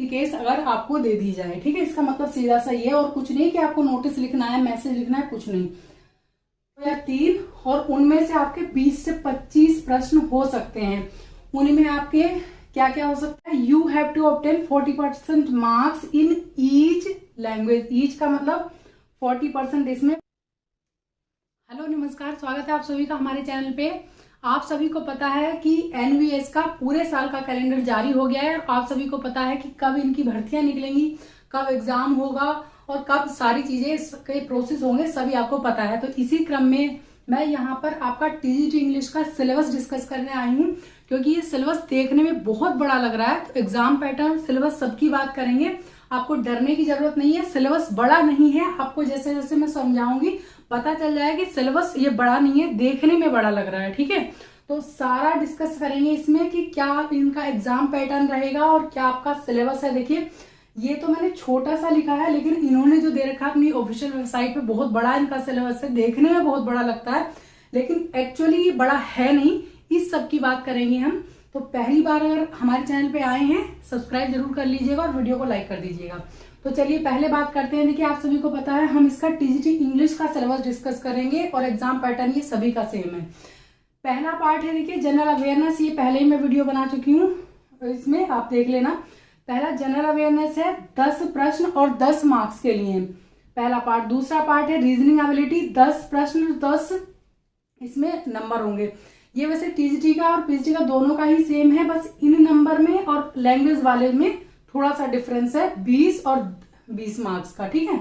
In case अगर आपको दे दी जाए। ठीक है, इसका मतलब सीधा सा ये है, और कुछ नहीं कि आपको नोटिस लिखना है, मैसेज लिखना है, कुछ नहीं। या 3, और उनमें से आपके 20 से 25 प्रश्न हो सकते हैं। उनमें आपके क्या क्या हो सकता है? You have to obtain 40% marks in each language. Each का मतलब 40% इसमें। हेलो नमस्कार, स्वागत है आप सभी का हमारे चैनल पे। आप सभी को पता है कि एनवीएस का पूरे साल का कैलेंडर जारी हो गया है, और आप सभी को पता है कि कब इनकी भर्तियां निकलेंगी, कब एग्जाम होगा और कब सारी चीजें के प्रोसेस होंगे, सभी आपको पता है। तो इसी क्रम में मैं यहाँ पर आपका टीजीटी इंग्लिश का सिलेबस डिस्कस करने आई हूँ, क्योंकि ये सिलेबस देखने में बहुत बड़ा लग रहा है। तो एग्जाम पैटर्न, सिलेबस सबकी बात करेंगे, आपको डरने की जरूरत नहीं है। सिलेबस बड़ा नहीं है, आपको जैसे जैसे मैं समझाऊंगी पता चल जाएगा कि सिलेबस ये बड़ा नहीं है, देखने में बड़ा लग रहा है। ठीक है, तो सारा डिस्कस करेंगे इसमें कि क्या इनका एग्जाम पैटर्न रहेगा और क्या आपका सिलेबस है। देखिए, ये तो मैंने छोटा सा लिखा है, लेकिन इन्होंने जो दे रखा है अपनी ऑफिशियल वेबसाइट पे बहुत बड़ा इनका सिलेबस है। देखने में बहुत बड़ा लगता है, लेकिन एक्चुअली ये बड़ा है नहीं। इस सब की बात करेंगे हम। तो पहली बार अगर हमारे चैनल पे आए हैं, सब्सक्राइब जरूर कर लीजिएगा और वीडियो को लाइक कर दीजिएगा। तो चलिए पहले बात करते हैं। देखिए, आप सभी को पता है हम इसका टीजीटी इंग्लिश का सिलेबस डिस्कस करेंगे, और एग्जाम पैटर्न ये सभी का सेम है। पहला पार्ट है, देखिए, जनरल अवेयरनेस। ये पहले ही मैं वीडियो बना चुकी हूँ, इसमें आप देख लेना। पहला जनरल अवेयरनेस है, 10 प्रश्न और 10 मार्क्स के लिए पहला पार्ट। दूसरा पार्ट है रीजनिंग एबिलिटी, 10 प्रश्न 10 इसमें नंबर होंगे। ये वैसे टीजीटी का और पीजीटी का दोनों का ही सेम है, बस इन नंबर में और लैंग्वेज वाले में थोड़ा सा डिफरेंस है, 20 और 20 मार्क्स का। ठीक है,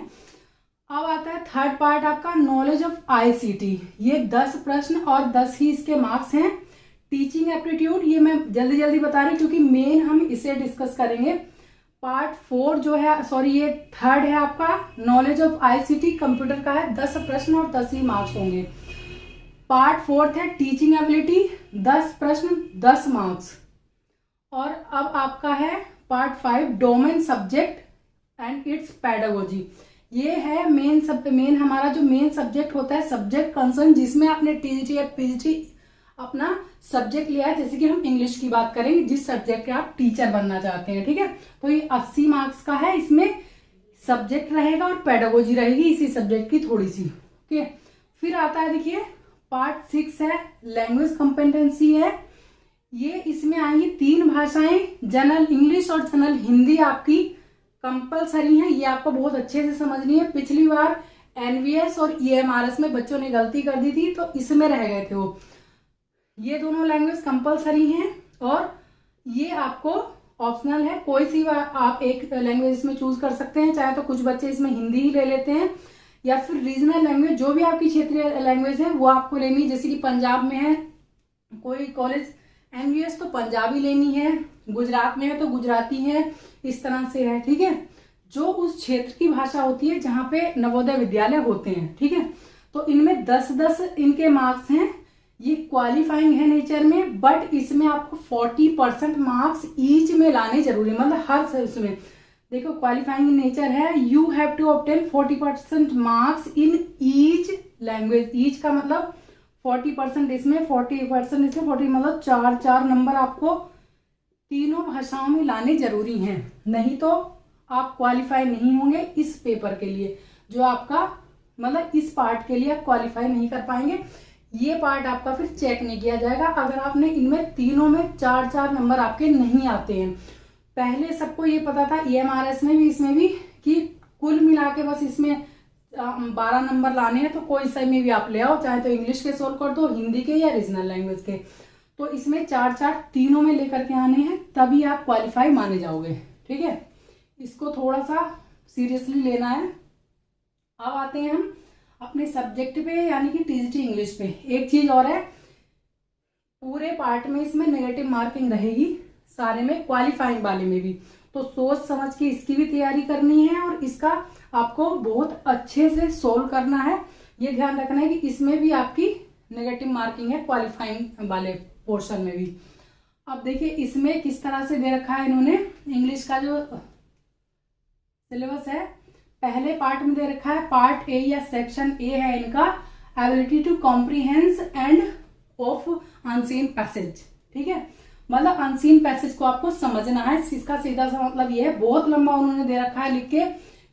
अब आता है थर्ड पार्ट आपका नॉलेज ऑफ आईसीटी। ये 10 प्रश्न और 10 ही इसके मार्क्स हैं। टीचिंग एप्टीट्यूड, ये मैं जल्दी जल्दी बता रही हूँ क्योंकि मेन हम इसे डिस्कस करेंगे। पार्ट 4 जो है, सॉरी ये थर्ड है आपका नॉलेज ऑफ आईसीटी, कंप्यूटर का है, 10 प्रश्न और 10 ही मार्क्स होंगे। पार्ट 4 है टीचिंग एबिलिटी, 10 प्रश्न 10 मार्क्स। और अब आपका है part 5 domain subject and it's pedagogy. ये है मेन हमारा जो मेन सब्जेक्ट होता है, सब्जेक्ट कंसर्न, जिसमें आपने टीजीटी या पीजीटी अपना सब्जेक्ट लिया है। जैसे कि हम इंग्लिश की बात करेंगे, जिस सब्जेक्ट के आप टीचर बनना चाहते हैं। ठीक है, तो ये 80 मार्क्स का है, इसमें सब्जेक्ट रहेगा और पेडागोजी रहेगी इसी सब्जेक्ट की थोड़ी सी। ओके, फिर आता है, देखिए, पार्ट 6 है लैंग्वेज कॉम्पिटेंसी है। ये इसमें आएंगी 3 भाषाएं, जनरल इंग्लिश और जनरल हिंदी आपकी कंपलसरी है। ये आपको बहुत अच्छे से समझनी है। पिछली बार एनवीएस और ईएमआरएस में बच्चों ने गलती कर दी थी, तो इसमें रह गए थे वो। ये दोनों लैंग्वेज कंपलसरी हैं, और ये आपको ऑप्शनल है। कोई सी आप एक लैंग्वेज इसमें चूज कर सकते हैं, चाहे तो कुछ बच्चे इसमें हिंदी ही ले लेते हैं, या फिर रीजनल लैंग्वेज, जो भी आपकी क्षेत्रीय लैंग्वेज है वो आपको लेनी है। जैसे कि पंजाब में है कोई कॉलेज एनवीएस, तो पंजाबी लेनी है, गुजरात में है तो गुजराती है, इस तरह से है। ठीक है, जो उस क्षेत्र की भाषा होती है जहां पे नवोदय विद्यालय होते हैं। ठीक है, तो इनमें 10-10 इनके मार्क्स हैं। ये क्वालिफाइंग है नेचर में, बट इसमें आपको 40% मार्क्स ईच में लाने जरूरी, मतलब हर उसमें। देखो, क्वालिफाइंग इन नेचर है, you have to obtain 40% marks in each language. Each का मतलब 40% इसमें, 40% इसमें, 40 मतलब 4 नंबर आपको तीनों भाषाओं में लाने जरूरी हैं, नहीं तो आप क्वालिफाई नहीं होंगे इस पेपर के लिए। जो आपका मतलब इस पार्ट के लिए आप क्वालिफाई नहीं कर पाएंगे। ये पार्ट आपका फिर चेक नहीं किया जाएगा अगर आपने इनमें तीनों में 4 नंबर आपके नहीं आते हैं। पहले सबको ये पता था, ईएमआरएस में भी इसमें भी, कि कुल मिला के बस इसमें 12 नंबर लाने हैं, तो कोई सा में भी आप ले आओ, चाहे तो इंग्लिश के सोल्व कर दो, हिंदी के या रीजनल लैंग्वेज के। तो इसमें 4 तीनों में लेकर के आने हैं, तभी आप क्वालिफाई माने जाओगे। ठीक है, इसको थोड़ा सा सीरियसली लेना है। अब आते हैं हम अपने सब्जेक्ट पे, यानी कि टीजीटी इंग्लिश पे। एक चीज और है, पूरे पार्ट में इसमें नेगेटिव मार्किंग रहेगी, सारे में, क्वालिफाइंग वाले में भी। तो सोच समझ के इसकी भी तैयारी करनी है, और इसका आपको बहुत अच्छे से सोल्व करना है। ये ध्यान रखना है कि इसमें भी आपकी नेगेटिव मार्किंग है, क्वालिफाइंग वाले पोर्शन में भी। अब देखिए, इसमें किस तरह से दे रखा है इन्होंने इंग्लिश का जो सिलेबस है। पहले पार्ट में दे रखा है पार्ट ए या सेक्शन ए है इनका, ability to comprehend and of unseen passage. ठीक है, मतलब अनसीन पैसेज को आपको समझना है। इसका सीधा सा मतलब ये है, बहुत लंबा उन्होंने दे रखा है लिख के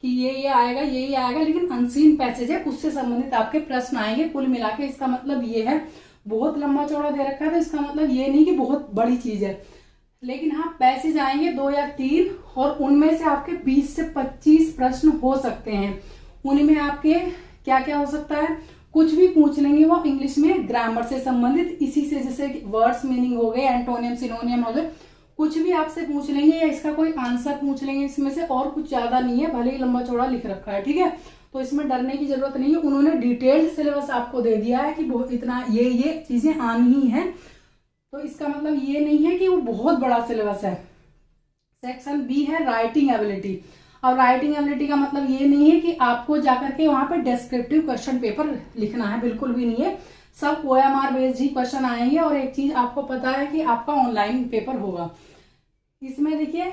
कि ये आएगा, ये आएगा, लेकिन अनसीन पैसेज है, उससे संबंधित आपके प्रश्न आएंगे। कुल मिला के इसका मतलब ये है, बहुत लंबा चौड़ा दे रखा है, तो इसका मतलब ये नहीं कि बहुत बड़ी चीज है, लेकिन हाँ पैसेज आएंगे 2 या 3 और उनमें से आपके 20 से 25 प्रश्न हो सकते हैं। उनमें आपके क्या क्या हो सकता है, कुछ भी पूछ लेंगे वो इंग्लिश में ग्रामर से संबंधित, इसी से जैसे वर्ड्स मीनिंग हो गए, एंटोनियम सिनोनियम हो गए, कुछ भी आपसे पूछ लेंगे या इसका कोई आंसर पूछ लेंगे इसमें से, और कुछ ज्यादा नहीं है, भले ही लंबा चौड़ा लिख रखा है, ठीक है। तो इसमें डरने की जरूरत नहीं है, उन्होंने डिटेल्ड सिलेबस आपको दे दिया है कि बहुत इतना ये चीजें आनी ही है, तो इसका मतलब ये नहीं है कि वो बहुत बड़ा सिलेबस है। सेक्शन बी है राइटिंग एबिलिटी। अब राइटिंग एबिलिटी का मतलब ये नहीं है कि आपको जाकर के वहां पे डिस्क्रिप्टिव क्वेश्चन पेपर लिखना है, बिल्कुल भी नहीं है, सब OMR बेस्ड ही क्वेश्चन आएंगे। और एक चीज आपको पता है कि आपका ऑनलाइन पेपर होगा। इसमें देखिए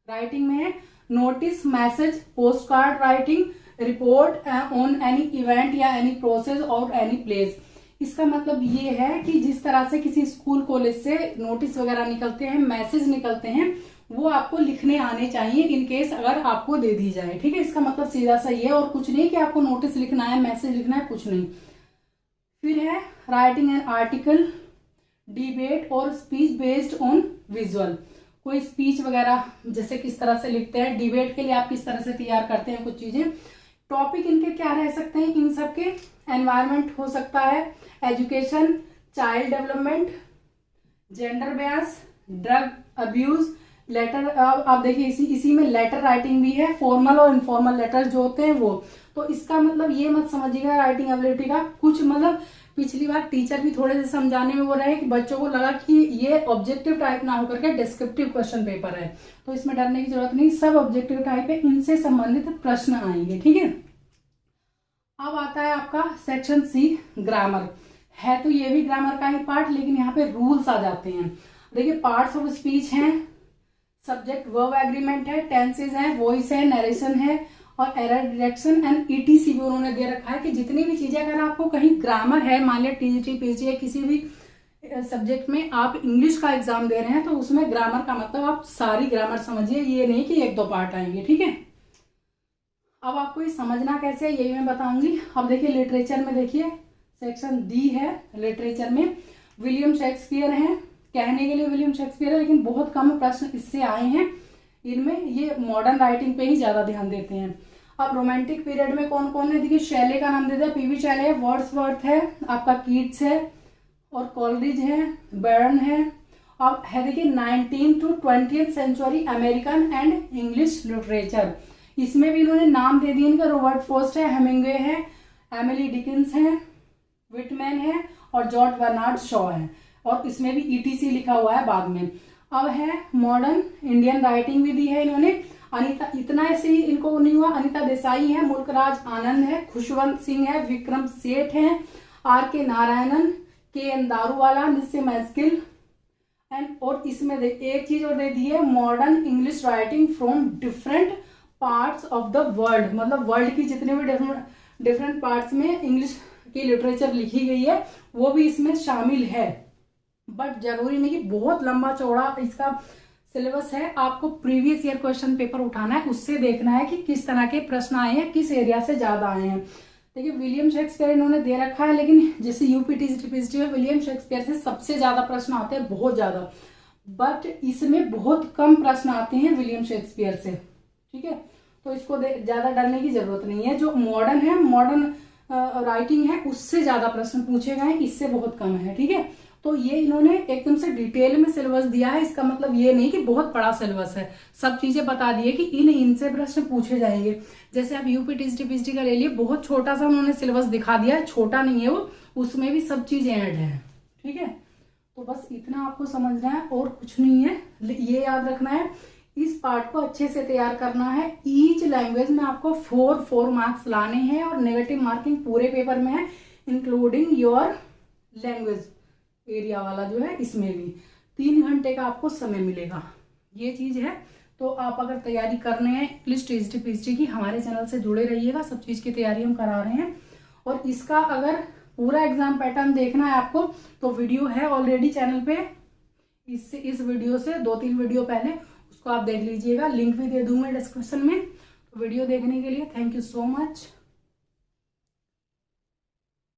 राइटिंग में है notice, message, post card writing, report on any event या एनी प्रोसेस और एनी प्लेस। इसका मतलब ये है कि जिस तरह से किसी स्कूल कॉलेज से नोटिस वगैरह निकलते हैं, मैसेज निकलते हैं, वो आपको लिखने आने चाहिए इन केस अगर आपको दे दी जाए, ठीक है। इसका मतलब सीधा सा ये, और कुछ नहीं कि आपको नोटिस लिखना है, मैसेज लिखना है, कुछ नहीं। फिर है राइटिंग एन आर्टिकल, डिबेट और स्पीच बेस्ड ऑन विजुअल। कोई स्पीच वगैरह जैसे किस तरह से लिखते हैं, डिबेट के लिए आप किस तरह से तैयार करते हैं कुछ चीजें। टॉपिक इनके क्या रह सकते हैं, इन सबके एनवायरमेंट हो सकता है, education, child development, gender base, drug abuse, letter. आप देखिए इसी में लेटर राइटिंग भी है, फॉर्मल और इनफॉर्मल लेटर्स जो होते हैं वो। तो इसका मतलब ये मत समझिएगा राइटिंग एबिलिटी का कुछ मतलब, पिछली बार टीचर भी थोड़े से समझाने में वो रहे कि बच्चों को लगा कि ये ऑब्जेक्टिव टाइप ना होकर के डिस्क्रिप्टिव क्वेश्चन पेपर है, तो इसमें डरने की जरूरत नहीं, सब ऑब्जेक्टिव टाइप है, इनसे संबंधित प्रश्न आएंगे, ठीक है। अब आता है आपका सेक्शन सी ग्रामर। है तो ये भी ग्रामर का ही पार्ट, लेकिन यहाँ पे रूल्स आ जाते हैं। देखिए पार्ट्स ऑफ स्पीच हैं, सब्जेक्ट वर्ब एग्रीमेंट है, टेंसेज है, वॉइस है, नरेशन है, और एरर डिटेक्शन एंड ETC भी उन्होंने दे रखा है कि जितनी भी चीजें अगर आपको कहीं ग्रामर है, मान लिया TGT PG है, किसी भी सब्जेक्ट में आप इंग्लिश का एग्जाम दे रहे हैं, तो उसमें ग्रामर का मतलब आप सारी ग्रामर समझिए, ये नहीं कि 1-2 पार्ट आएंगे, ठीक है। अब आपको ये समझना कैसे है यही मैं बताऊंगी। अब देखिए लिटरेचर में, देखिए सेक्शन D है लिटरेचर में, विलियम शेक्सपियर है, कहने के लिए विलियम शेक्सपियर है, लेकिन बहुत कम प्रश्न इससे आए हैं। इनमें ये मॉडर्न राइटिंग पे ही ज्यादा ध्यान देते हैं। अब रोमांटिक पीरियड में कौन कौन है, देखिए शैले का नाम दे दिया, PV शैले है, वर्ड्सवर्थ है, आपका कीट्स है, और कॉलरिज है, बर्न है। अब है देखिए 19th to 20th century American and English literature, इसमें भी इन्होंने नाम दे दिए इनका, रॉबर्ट फॉस्ट है, हेमिंग्वे है, एमिली डिकिंस है, विटमैन है, और जॉर्ज बर्नार्ड शॉ है, और इसमें भी ETC लिखा हुआ है बाद में। अब है मॉडर्न इंडियन राइटिंग भी दी है इन्होंने, अनीता, इतना ऐसे ही इनको नहीं हुआ, अनीता देसाई है, मुल्कराज आनंद है, खुशवंत सिंह है, विक्रम सेठ है, RK नारायणन, KN दारूवाला, निश्चय मैस्किल एंड, और इसमें एक चीज और दे दी है, modern English writing from different parts of the world, मतलब वर्ल्ड की जितने भी डिफरेंट पार्ट्स में इंग्लिश की लिटरेचर लिखी गई है वो भी इसमें शामिल है। बट जरूरी नहीं कि बहुत लंबा चौड़ा इसका सिलेबस है, आपको प्रीवियस ईयर क्वेश्चन पेपर उठाना है, उससे देखना है कि किस तरह के प्रश्न आए हैं, किस एरिया से ज्यादा आए हैं। देखिए विलियम शेक्सपियर इन्होंने दे रखा है, लेकिन जैसे UP TGT PGT में विलियम शेक्सपियर से सबसे ज्यादा प्रश्न आते हैं, बहुत ज्यादा, बट इसमें बहुत कम प्रश्न आते हैं विलियम शेक्सपियर से, ठीक है। तो इसको ज्यादा डरने की जरूरत नहीं है। जो मॉडर्न है, मॉडर्न राइटिंग है, उससे ज्यादा प्रश्न पूछे गए, इससे बहुत कम है, ठीक है। तो ये इन्होंने एकदम से डिटेल में सिलेबस दिया है, इसका मतलब ये नहीं कि बहुत बड़ा सिलेबस है, सब चीजें बता दी है कि इनसे प्रश्न पूछे जाएंगे। जैसे आप UP TGT PGT का ले लिए, बहुत छोटा सा उन्होंने सिलेबस दिखा दिया है, छोटा नहीं है वो, उसमें भी सब चीजें ऐड है, ठीक है। तो बस इतना आपको समझना है और कुछ नहीं है, ये याद रखना है, इस पार्ट को अच्छे से तैयार करना है। ईच लैंग्वेज में आपको 4 मार्क्स लाने हैं, और नेगेटिव मार्किंग पूरे पेपर में है, इंक्लूडिंग योर लैंग्वेज एरिया वाला जो है, इसमें भी 3 घंटे का आपको समय मिलेगा, ये चीज है। तो आप अगर तैयारी करने हैं इंग्लिश TGT PGT की, हमारे चैनल से जुड़े रहिएगा, सब चीज की तैयारी हम करा रहे हैं। और इसका अगर पूरा एग्जाम पैटर्न देखना है आपको, तो वीडियो है ऑलरेडी चैनल पे, इस वीडियो से 2-3 वीडियो पहले, उसको आप देख लीजिएगा, लिंक भी दे दूंगा डिस्क्रिप्शन में। तो वीडियो देखने के लिए थैंक यू सो मच।